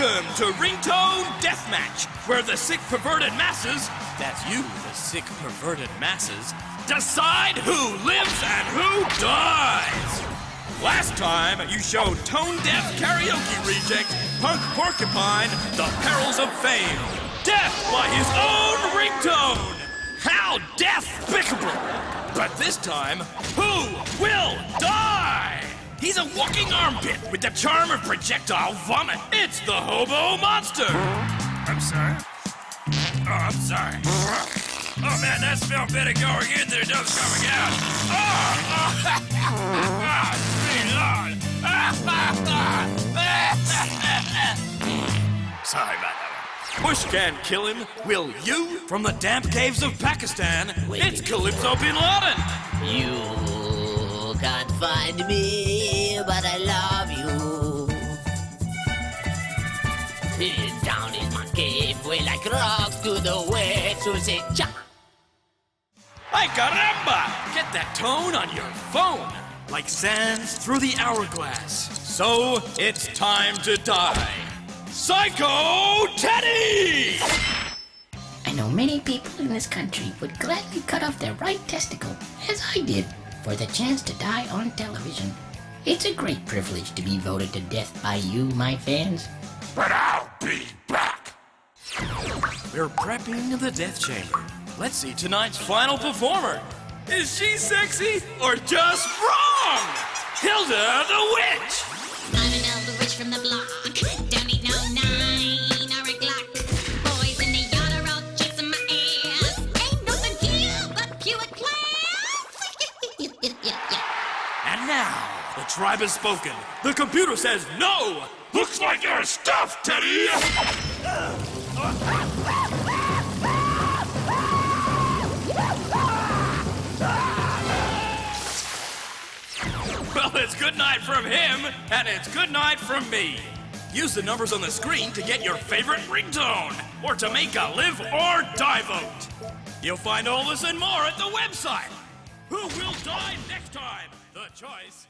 Welcome to Ringtone Deathmatch, where the sick perverted masses, that's you, the sick perverted masses, decide who lives and who dies. Last time, you showed tone-deaf karaoke reject Punk Porcupine the perils of fame. Death by his own ringtone. How despicable! But this time, who will die? He's a walking armpit with the charm of projectile vomit. It's the Hobo Monster. I'm sorry. Oh, I'm sorry. Oh man, that smell better going in than it does coming out. Sorry about that one. Push can't kill him, will you? From the damp caves of Pakistan, it's Calypso bin Laden. You can't find me, but I love you. Down in my cave, we like rocks to the way to say cha. Ay caramba! Get that tone on your phone, like sands through the hourglass. So it's time to die. Psycho Teddy! I know many people in this country would gladly cut off their right testicle, as I did, for the chance to die on television. It's a great privilege to be voted to death by you, my fans. But I'll be back! We're prepping the death chamber. Let's see tonight's final performer. Is she sexy or just wrong? Hilda the Witch! I'm an elder witch from the block. Don't need no 9 or a Glock. Boys in the yard are all chasing my ass. Ain't nothing here but pure class. And now, the tribe has spoken. The computer says no! Looks like you're stuffed, Teddy! Well, it's good night from him, and it's good night from me. Use the numbers on the screen to get your favorite ringtone, or to make a live or die vote. You'll find all this and more at the website. Who will die next time? The choice